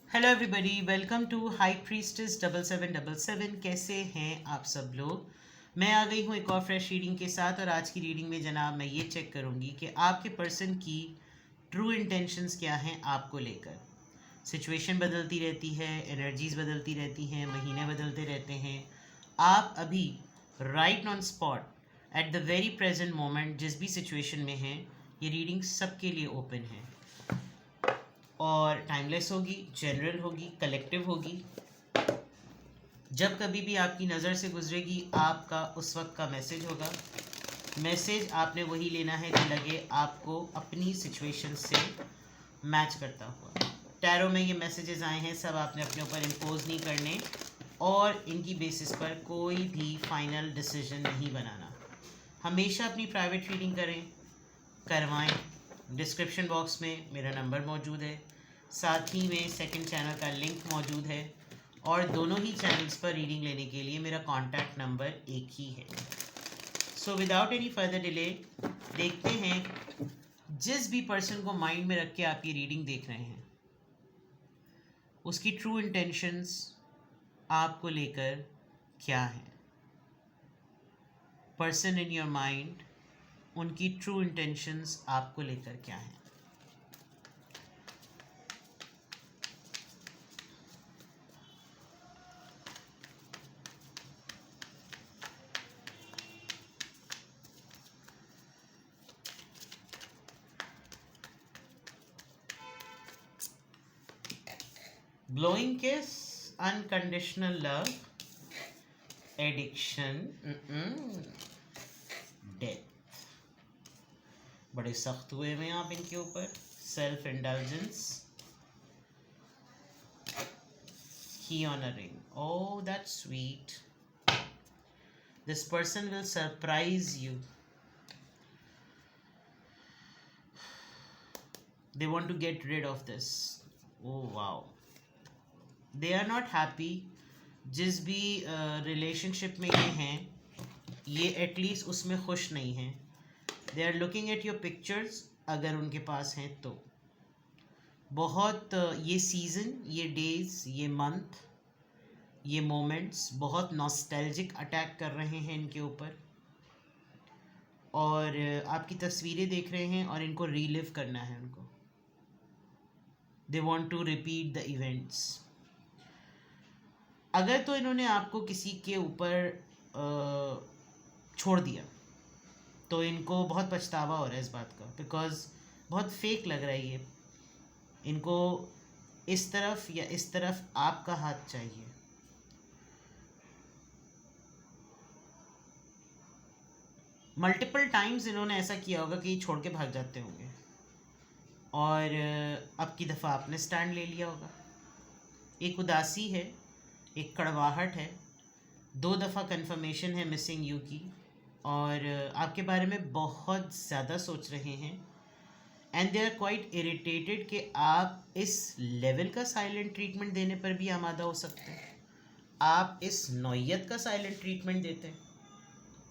Hello everybody, welcome to high priestess 7777। कैसे हैं आप सब लोग। मैं आ गई हूँ एक और फ्रेश रीडिंग के साथ। और आज की रीडिंग में जनाब मैं ये चेक करूँगी कि आपके पर्सन की ट्रू इंटेंशंस क्या हैं आपको लेकर। सिचुएशन बदलती रहती है, एनर्जीज बदलती रहती हैं, महीने बदलते रहते हैं। आप अभी right on spot at the very present moment जिस भी सिचुएशन में हैं, ये रीडिंग सबके लिए ओपन है और टाइमलेस होगी, जनरल होगी, कलेक्टिव होगी। जब कभी भी आपकी नज़र से गुजरेगी आपका उस वक्त का मैसेज होगा। मैसेज आपने वही लेना है जो लगे आपको अपनी सिचुएशन से मैच करता हुआ। टैरो में ये मैसेजेस आए हैं, सब आपने अपने ऊपर इम्पोज नहीं करने और इनकी बेसिस पर कोई भी फाइनल डिसीजन नहीं बनाना। हमेशा अपनी प्राइवेट रीडिंग करें, करवाएं। डिस्क्रिप्शन बॉक्स में मेरा नंबर मौजूद है, साथ ही में सेकंड चैनल का लिंक मौजूद है और दोनों ही चैनल्स पर रीडिंग लेने के लिए मेरा कॉन्टैक्ट नंबर एक ही है। So without any further delay देखते हैं जिस भी पर्सन को माइंड में रख के आप ये रीडिंग देख रहे हैं उसकी ट्रू इंटेंशंस आपको लेकर क्या है। पर्सन इन योर माइंड, उनकी ट्रू इंटेंशंस आपको लेकर क्या है। Glowing kiss, unconditional love, addiction, death. बड़े सख्त हुए हैं आप इनके ऊपर। Self indulgence, key on a ring. Oh, that's sweet. This person will surprise you. They want to get rid of this. Oh wow. They are not happy. जिस भी relationship में ये हैं ये एटलीस्ट उसमें खुश नहीं हैं। They are looking at your pictures, अगर उनके पास हैं तो। बहुत ये सीज़न, ये डेज, ये मंथ, ये मोमेंट्स बहुत नॉस्टैल्जिक अटैक कर रहे हैं इनके ऊपर और आपकी तस्वीरें देख रहे हैं और इनको रीलिव करना है उनको। They want to repeat the events. अगर तो इन्होंने आपको किसी के ऊपर छोड़ दिया तो इनको बहुत पछतावा हो रहा है इस बात का, बिकॉज बहुत फेक लग रहा है ये। इनको इस तरफ या इस तरफ आपका हाथ चाहिए। मल्टीपल टाइम्स इन्होंने ऐसा किया होगा कि छोड़ के भाग जाते होंगे और अब की दफ़ा आपने स्टैंड ले लिया होगा। एक उदासी है, एक कड़वाहट है, 2 दफ़ा कंफर्मेशन है मिसिंग यू की और आपके बारे में बहुत ज़्यादा सोच रहे हैं। And they are quite irritated कि आप इस लेवल का साइलेंट ट्रीटमेंट देने पर भी आमादा हो सकते हैं। आप इस नौयत का साइलेंट ट्रीटमेंट देते हैं।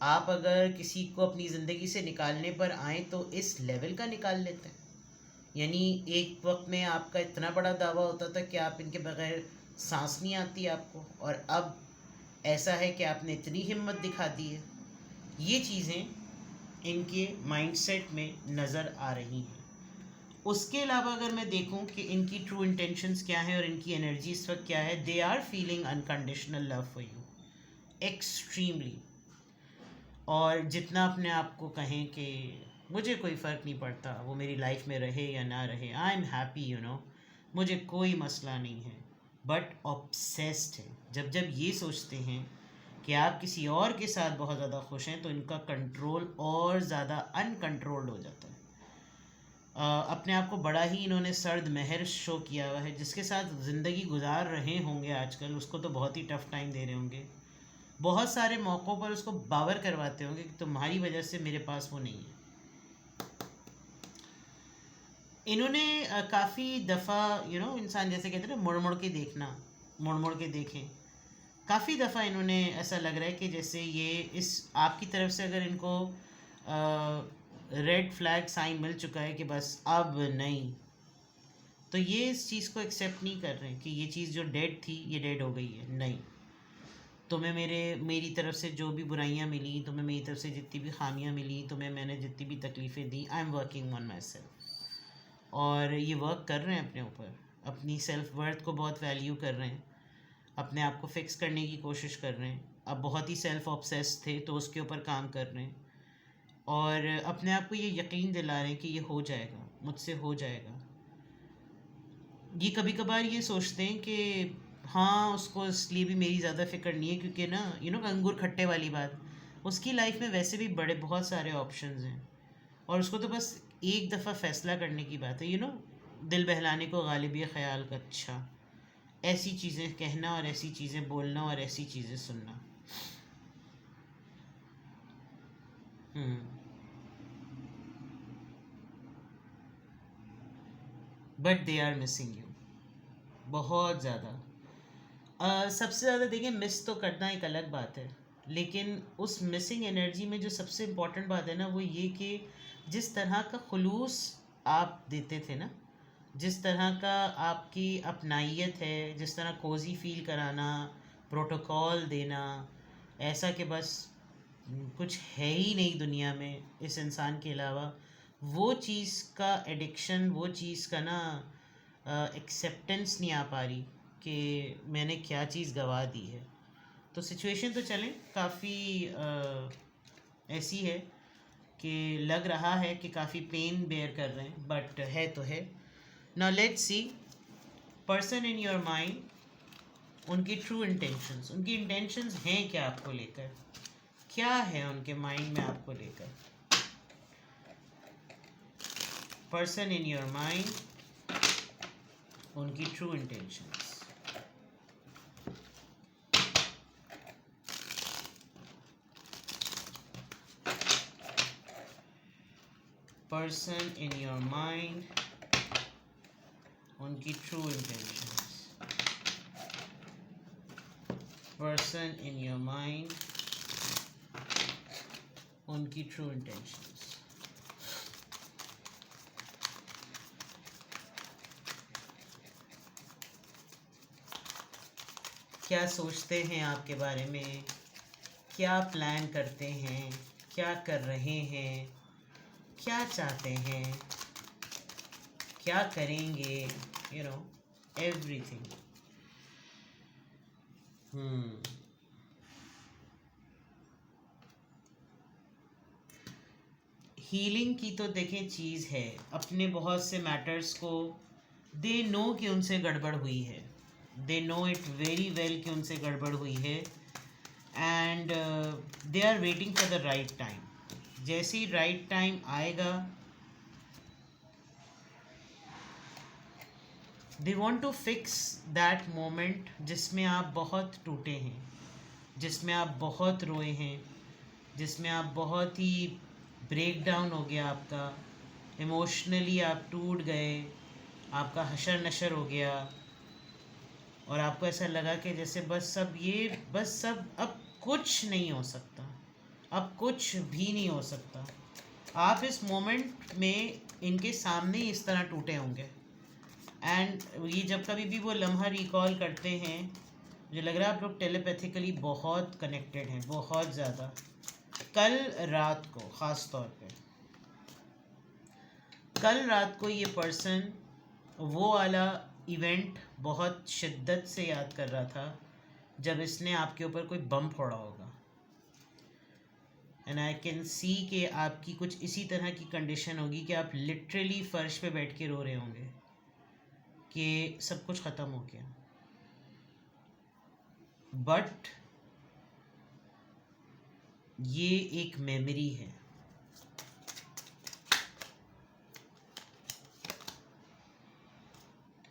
आप अगर किसी को अपनी ज़िंदगी से निकालने पर आएँ तो इस लेवल का निकाल लेते हैं। यानी एक वक्त में आपका इतना बड़ा दावा होता था कि आप इनके बगैर सांस नहीं आती आपको, और अब ऐसा है कि आपने इतनी हिम्मत दिखा दी है। ये चीज़ें इनके माइंडसेट में नज़र आ रही हैं। उसके अलावा अगर मैं देखूं कि इनकी ट्रू इंटेंशंस क्या हैं और इनकी एनर्जी इस वक्त क्या है, they are feeling unconditional love for you extremely. और जितना अपने आप को कहें कि मुझे कोई फ़र्क नहीं पड़ता वो मेरी लाइफ में रहे या ना रहे, I am happy, you know, मुझे कोई मसला नहीं है, बट ऑब्सेस्ड है। जब जब ये सोचते हैं कि आप किसी और के साथ बहुत ज़्यादा खुश हैं तो इनका कंट्रोल और ज़्यादा अनकंट्रोल्ड हो जाता है। अपने आप को बड़ा ही इन्होंने सर्द महर शो किया हुआ है। जिसके साथ ज़िंदगी गुजार रहे होंगे आजकल उसको तो बहुत ही टफ़ टाइम दे रहे होंगे। बहुत सारे मौक़ों पर उसको बावर करवाते होंगे कि तुम्हारी वजह से मेरे पास वो नहीं है। इन्होंने काफ़ी दफ़ा इंसान जैसे कहते हैं ना, मुड़ मुड़ के देखना, मुड़ मुड़ के देखें। काफ़ी दफ़ा इन्होंने ऐसा लग रहा है कि जैसे ये इस आपकी तरफ से अगर इनको रेड फ्लैग साइन मिल चुका है कि बस अब नहीं, तो ये इस चीज़ को एक्सेप्ट नहीं कर रहे हैं कि ये चीज़ जो डेड थी ये डेड हो गई है। नहीं, तुम्हें मेरी तरफ से जो भी बुराइयाँ मिली, तुम्हें मेरी तरफ से जितनी भी खामियाँ मिली, तुम्हें मैंने जितनी भी तकलीफ़ें दी, I am working on myself. और ये वर्क कर रहे हैं अपने ऊपर, अपनी सेल्फ वर्थ को बहुत वैल्यू कर रहे हैं, अपने आप को फिक्स करने की कोशिश कर रहे हैं। अब बहुत ही सेल्फ ऑब्सेस्ड थे तो उसके ऊपर काम कर रहे हैं, और अपने आप को ये यकीन दिला रहे हैं कि ये हो जाएगा, मुझसे हो जाएगा। ये कभी कभार ये सोचते हैं कि हाँ, उसको इसलिए भी मेरी ज़्यादा फ़िक्र नहीं है क्योंकि ना अंगूर खट्टे वाली बात, उसकी लाइफ में वैसे भी बड़े बहुत सारे ऑप्शंस हैं, और उसको तो बस एक दफ़ा फ़ैसला करने की बात है। दिल बहलाने को गालिब ये ख्याल का अच्छा, ऐसी चीज़ें कहना और ऐसी चीज़ें बोलना और ऐसी चीज़ें सुनना। But they are missing you बहुत ज़्यादा। सबसे ज़्यादा देखिए, मिस तो करना एक अलग बात है, लेकिन उस मिसिंग एनर्जी में जो सबसे इम्पोर्टेंट बात है ना, वो ये कि जिस तरह का खुलूस आप देते थे ना, जिस तरह का आपकी अपनाइयत है, जिस तरह कोज़ी फील कराना, प्रोटोकॉल देना, ऐसा कि बस कुछ है ही नहीं दुनिया में इस इंसान के अलावा, वो चीज़ का एडिक्शन, वो चीज़ का ना एक्सेप्टेंस नहीं आ पा रही कि मैंने क्या चीज़ गवा दी है। तो सिचुएशन तो चलें काफ़ी ऐसी है कि लग रहा है कि काफ़ी पेन बेयर कर रहे हैं, बट है तो है। Now let's see person in your mind, उनकी ट्रू इंटेंशंस, उनकी इंटेंशंस हैं क्या आपको लेकर, क्या है उनके माइंड में आपको लेकर। पर्सन इन योर माइंड, उनकी true intentions. Person in your mind, उनकी true intentions. Person in your mind, उनकी ट्रू इंटेंशंस। क्या सोचते हैं आपके बारे में, क्या प्लान करते हैं, क्या कर रहे हैं, क्या चाहते हैं, क्या करेंगे, एवरीथिंग। हीलिंग की तो देखें चीज़ है, अपने बहुत से मैटर्स को दे नो कि उनसे गड़बड़ हुई है, they know it very well कि उनसे गड़बड़ हुई है, and they are waiting for the right time. जैसे ही राइट टाइम आएगा, they want to fix that moment जिसमें आप बहुत टूटे हैं, जिसमें आप बहुत रोए हैं, जिसमें आप बहुत ही ब्रेक डाउन हो गया आपका, इमोशनली आप टूट गए, आपका हशर नशर हो गया, और आपको ऐसा लगा कि जैसे बस सब अब कुछ नहीं हो सकता, अब कुछ भी नहीं हो सकता। आप इस मोमेंट में इनके सामने इस तरह टूटे होंगे, एंड ये जब कभी भी वो लम्हा रिकॉल करते हैं, मुझे लग रहा है आप लोग टेलीपैथिकली बहुत कनेक्टेड हैं, बहुत ज़्यादा। कल रात को ख़ास तौर पे, कल रात को ये पर्सन वो वाला इवेंट बहुत शिद्दत से याद कर रहा था जब इसने आपके ऊपर कोई बम फोड़ा होगा, एंड आई कैन सी कि आपकी कुछ इसी तरह की कंडीशन होगी कि आप लिटरली फ़र्श पे बैठ के रो रहे होंगे कि सब कुछ ख़त्म हो गया। बट ये एक मेमोरी है,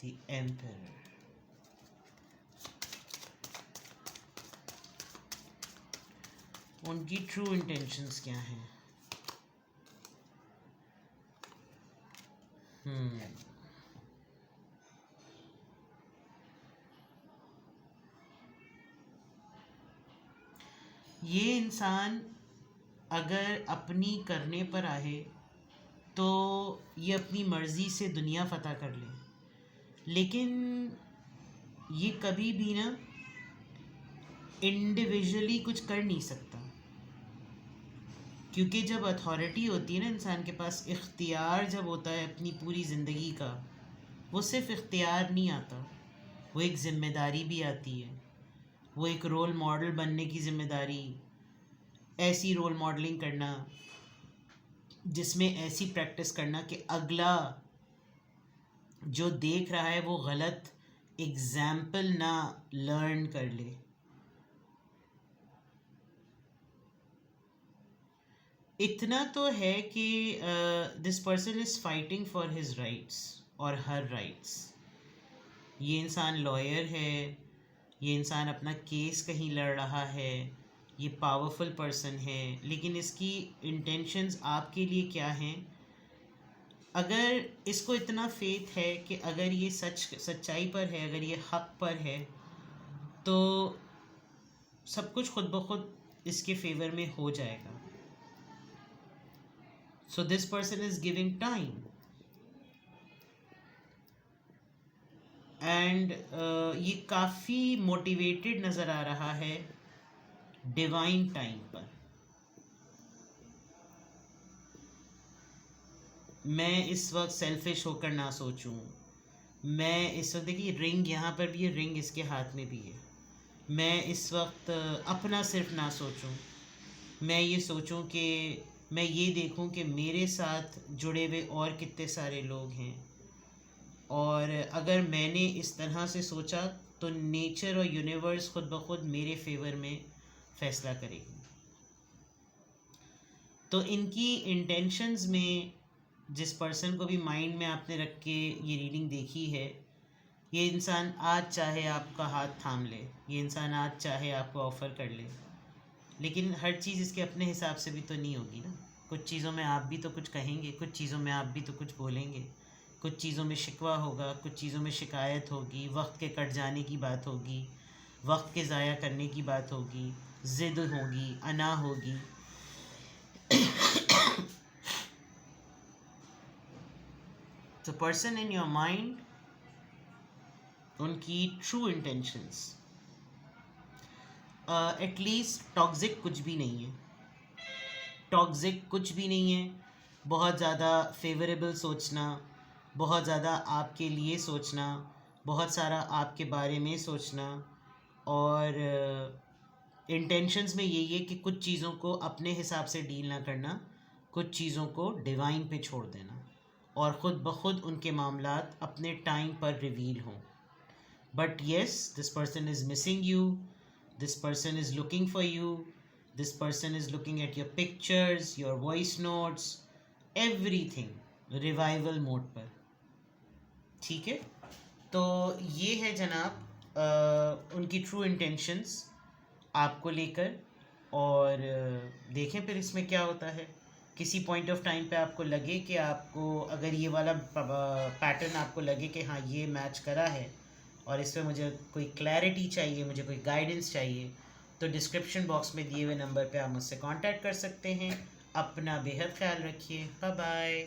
द एम्परर। उनकी ट्रू इंटेंशंस क्या हैं? ये इंसान अगर अपनी करने पर आए तो ये अपनी मर्ज़ी से दुनिया फ़तह कर ले, लेकिन ये कभी भी ना इंडिविजुअली कुछ कर नहीं सकता, क्योंकि जब अथॉरिटी होती है ना इंसान के पास, इख्तियार जब होता है अपनी पूरी ज़िंदगी का, वो सिर्फ इख्तियार नहीं आता, वो एक ज़िम्मेदारी भी आती है। वो एक रोल मॉडल बनने की ज़िम्मेदारी, ऐसी रोल मॉडलिंग करना जिसमें ऐसी प्रैक्टिस करना कि अगला जो देख रहा है वो गलत एग्जाम्पल ना लर्न कर ले। इतना तो है कि this person is fighting for his rights और हर राइट्स। ये इंसान लॉयर है, ये इंसान अपना केस कहीं लड़ रहा है, ये पावरफुल पर्सन है, लेकिन इसकी इंटेंशंस आपके लिए क्या हैं? अगर इसको इतना फेथ है कि अगर ये सच्चाई पर है, अगर ये हक पर है, तो सब कुछ खुद ब खुद इसके फेवर में हो जाएगा। So this person is giving time and ये काफ़ी मोटिवेटेड नज़र आ रहा है डिवाइन टाइम पर। मैं इस वक्त सेल्फिश होकर ना सोचूं, मैं इस वक्त, देखिए रिंग यहाँ पर भी है, रिंग इसके हाथ में भी है। मैं इस वक्त अपना सिर्फ ना सोचूं, मैं ये सोचूं कि मैं ये देखूं कि मेरे साथ जुड़े हुए और कितने सारे लोग हैं, और अगर मैंने इस तरह से सोचा तो नेचर और यूनिवर्स खुद ब खुद मेरे फेवर में फ़ैसला करेगी। तो इनकी इंटेंशंस में, जिस पर्सन को भी माइंड में आपने रख के ये रीडिंग देखी है, ये इंसान आज चाहे आपका हाथ थाम ले, ये इंसान आज चाहे आपको ऑफ़र कर ले, लेकिन हर चीज़ इसके अपने हिसाब से भी तो नहीं होगी ना। कुछ चीज़ों में आप भी तो कुछ कहेंगे, कुछ चीज़ों में आप भी तो कुछ बोलेंगे, कुछ चीज़ों में शिकवा होगा, कुछ चीज़ों में शिकायत होगी, वक्त के कट जाने की बात होगी, वक्त के ज़ाया करने की बात होगी, ज़िद होगी, अना होगी। तो पर्सन इन योर माइंड, उनकी ट्रू इंटेंशंस, एटलीस्ट टॉक्सिक कुछ भी नहीं है, टॉक्सिक कुछ भी नहीं है। बहुत ज़्यादा फेवरेबल सोचना, बहुत ज़्यादा आपके लिए सोचना, बहुत सारा आपके बारे में सोचना, और इंटेंशंस में यही है कि कुछ चीज़ों को अपने हिसाब से डील ना करना, कुछ चीज़ों को डिवाइन पे छोड़ देना, और ख़ुद ब खुद उनके मामलात अपने टाइम पर रिवील हों। But yes, this person is missing you, this person is looking for you, this person is looking at your pictures, your voice notes, everything revival mode पर। ठीक है, तो ये है जनाब उनकी ट्रू इंटेंशंस आपको लेकर, और देखें फिर इसमें क्या होता है। किसी पॉइंट ऑफ टाइम पे आपको लगे कि आपको, अगर ये वाला पैटर्न आपको लगे कि हाँ ये मैच करा है और इस पर मुझे कोई क्लैरिटी चाहिए, मुझे कोई गाइडेंस चाहिए, तो डिस्क्रिप्शन बॉक्स में दिए हुए नंबर पे आप मुझसे कांटेक्ट कर सकते हैं। अपना बेहद ख्याल रखिए। Bye bye.